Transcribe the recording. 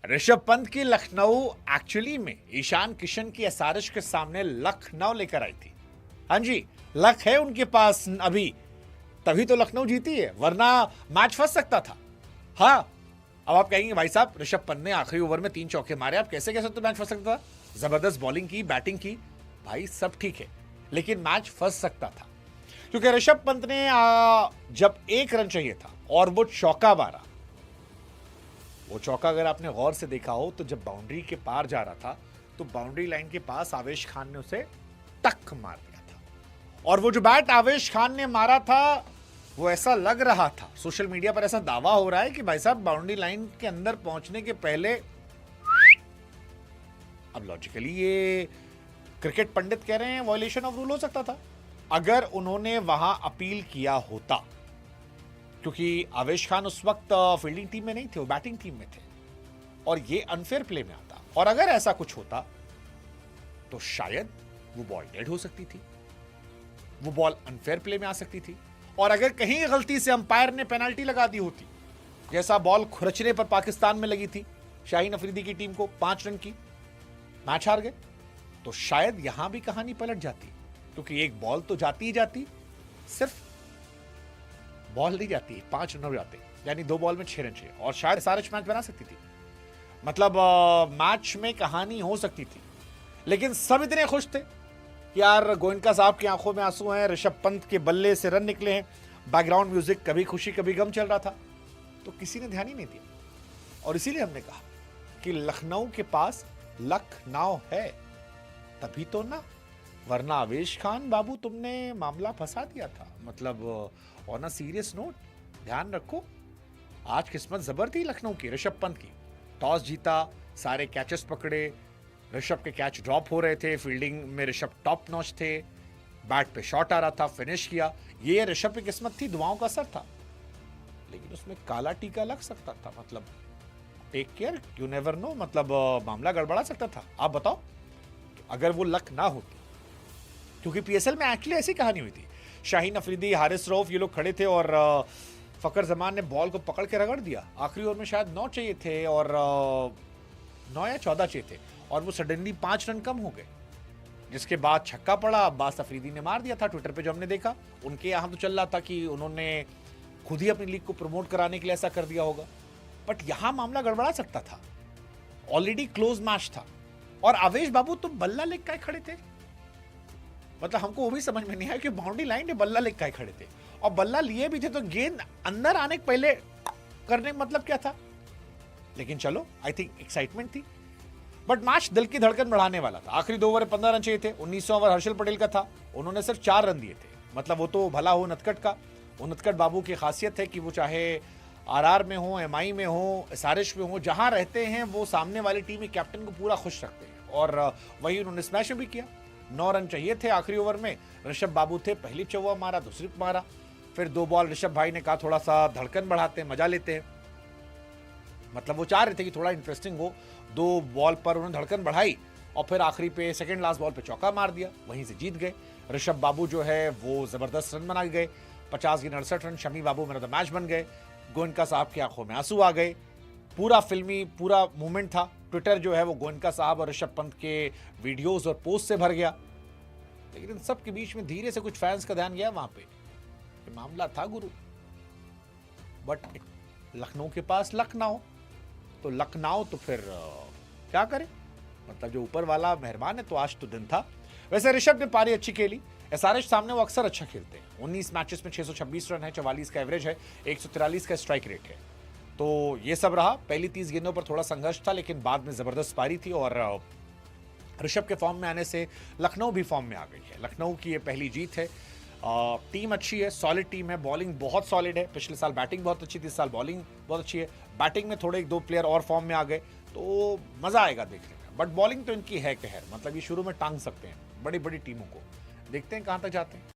ऋषभ पंत की लखनऊ एक्चुअली में ईशान किशन की एसआरएच के सामने लखनऊ लेकर आई थी। हाँ जी, लक है उनके पास अभी, तभी तो लखनऊ जीती है, वरना मैच फंस सकता था। हाँ, अब आप कहेंगे भाई साहब ऋषभ पंत ने आखिरी ओवर में 3 चौके मारे, आप कैसे कह सकते हो मैच फंस सकता था? जबरदस्त बॉलिंग की, बैटिंग की, भाई सब ठीक है, लेकिन मैच फंस सकता था क्योंकि ऋषभ पंत ने जब 1 रन चाहिए था और वो चौका मारा, वो चौका अगर आपने गौर से देखा हो तो जब बाउंड्री के पार जा रहा था तो बाउंड्री लाइन के पास आवेश खान ने उसे टक मार दिया था। और वो जो बैट आवेश खान ने मारा था वो ऐसा लग रहा था, सोशल मीडिया पर ऐसा दावा हो रहा है कि भाई साहब बाउंड्री लाइन के अंदर पहुंचने के पहले, अब लॉजिकली ये क्रिकेट पंडित कह रहे हैं वायलेशन ऑफ रूल हो सकता था अगर उन्होंने वहां अपील किया होता, क्योंकि आवेश खान उस वक्त फील्डिंग टीम में नहीं थे, वो बैटिंग टीम में थे और ये अनफेयर प्ले में आता। और अगर ऐसा कुछ होता तो शायद वो बॉल डेड हो सकती थी, वो बॉल अनफेयर प्ले में आ सकती थी। और अगर कहीं गलती से अंपायर ने पेनल्टी लगा दी होती, जैसा बॉल खुरचने पर पाकिस्तान में लगी थी शाहीन अफरीदी की टीम को 5 रन की, मैच हार गए, तो शायद यहां भी कहानी पलट जाती, क्योंकि एक बॉल तो जाती ही जाती, सिर्फ बॉल नहीं जाती, 5 रन हो जाते, यानी 2 बॉल में 6 रन चाहिए और शायद एसआरएच मैच बना सकती थी। मतलब मैच में कहानी हो सकती थी। लेकिन सब इतने खुश थे कि यार गोयनका साहब की आंखों में आंसू हैं, ऋषभ पंत के बल्ले से रन निकले हैं, बैकग्राउंड म्यूजिक कभी खुशी कभी गम चल रहा था, तो किसी ने ध्यान ही नहीं दिया। और इसीलिए हमने कहा कि लखनऊ के पास लखनऊ है, तभी तो ना, वरना आवेश खान बाबू तुमने मामला फंसा दिया था। मतलब ऑन अ सीरियस नोट, ध्यान रखो, आज किस्मत जबर थी लखनऊ की, ऋषभ पंत की। टॉस जीता, सारे कैचेस पकड़े, ऋषभ के कैच ड्रॉप हो रहे थे, फील्डिंग में ऋषभ टॉप नॉच थे, बैट पे शॉट आ रहा था, फिनिश किया। ये ऋषभ की किस्मत थी, दुआओं का असर था, लेकिन उसमें काला टीका लग सकता था। मतलब take care, you never know, मतलब मामला गड़बड़ा सकता था। आप बताओ अगर वो लक ना होती, क्योंकि पीएसएल में एक्चुअली ऐसी कहानी हुई थी, शाहीन अफरीदी, हारिस रऊफ ये लोग खड़े थे और फकर जमान ने बॉल को पकड़ के रगड़ दिया। आखिरी ओवर में शायद 9 चाहिए थे और 9 या 14 चाहिए थे और वो सडनली 5 रन कम हो गए, जिसके बाद छक्का पड़ा। अब्बास अफरीदी ने मार दिया था ट्विटर पे, जो हमने देखा। उनके यहाँ तो चल रहा था कि उन्होंने खुद ही अपनी लीग को प्रमोट कराने के लिए ऐसा कर दिया होगा, बट यहां मामला गड़बड़ा सकता था। ऑलरेडी क्लोज मैच था और आवेश बाबू तुम बल्ला लेके काय खड़े थे? मतलब हमको वो भी समझ में नहीं आया कि बाउंड्री लाइन पे बल्ला लेके काय खड़े थे, और बल्ला लिए भी थे तो गेंद अंदर आने के पहले करने का मतलब क्या था? लेकिन चलो, आई थिंक एक्साइटमेंट थी, बट मैच दिल की धड़कन बढ़ाने वाला था। आखिरी 2 ओवर 15 रन चाहिए थे, 19वां ओवर हर्षल पटेल का था, उन्होंने सिर्फ 4 रन दिए थे। मतलब वो तो भला हो नटखट का, वो नटखट बाबू की खासियत है कि वो चाहे आरआर में हो, एमआई में हो, एसआरएच में हो, जहां रहते हैं वो सामने वाली टीम के कैप्टन को पूरा खुश रखते हैं, और वही उन्होंने इस मैच में भी किया। 9 रन चाहिए थे आखिरी ओवर में, ऋषभ बाबू थे, पहली चौवा मारा, दूसरी मारा, फिर 2 बॉल ऋषभ भाई ने कहा थोड़ा सा धड़कन बढ़ाते हैं, मजा लेते हैं। मतलब वो चाह रहे थे कि थोड़ा इंटरेस्टिंग हो, 2 बॉल पर उन्होंने धड़कन बढ़ाई और फिर आखिरी पे सेकंड लास्ट बॉल पे चौका मार दिया, वहीं से जीत गए। ऋषभ बाबू जो है वो जबरदस्त रन बना गए, 50 की 69 run, Shami Babu man of the match बन गए, गोयनका साहब की आंखों में आंसू आ गए। पूरा फिल्मी पूरा मूवमेंट था, ट्विटर जो है वो गोयनका साहब और ऋषभ पंत के वीडियोस और पोस्ट से भर गया। लेकिन इन सब के बीच में धीरे से कुछ फैंस का ध्यान गया वहां पे, मामला था गुरु, बट लखनऊ के पास लखनऊ, तो लखनऊ तो फिर क्या करे, मतलब जो ऊपर वाला मेहरबान है, तो आज तो दिन था। वैसे ऋषभ ने पारी अच्छी खेली, एसआरएच सामने वो अक्सर अच्छा खेलते हैं। 19 मैचेस में 626 रन है, 44 का एवरेज है, 143 का स्ट्राइक रेट है। तो ये सब रहा। पहली 30 गेंदों पर थोड़ा संघर्ष था, लेकिन बाद में जबरदस्त पारी थी और ऋषभ के फॉर्म में आने से लखनऊ भी फॉर्म में आ गई है। लखनऊ की ये पहली जीत है। टीम अच्छी है, सॉलिड टीम है, बॉलिंग बहुत सॉलिड है। पिछले साल बैटिंग बहुत अच्छी थी, इस साल बॉलिंग बहुत अच्छी है। बैटिंग में थोड़े 1-2 प्लेयर और फॉर्म में आ गए तो मजा आएगा देखने में, बट बॉलिंग तो इनकी है कहर, मतलब ये शुरू में टांग सकते हैं बड़ी बड़ी टीमों को। देखते हैं कहां तक जाते हैं।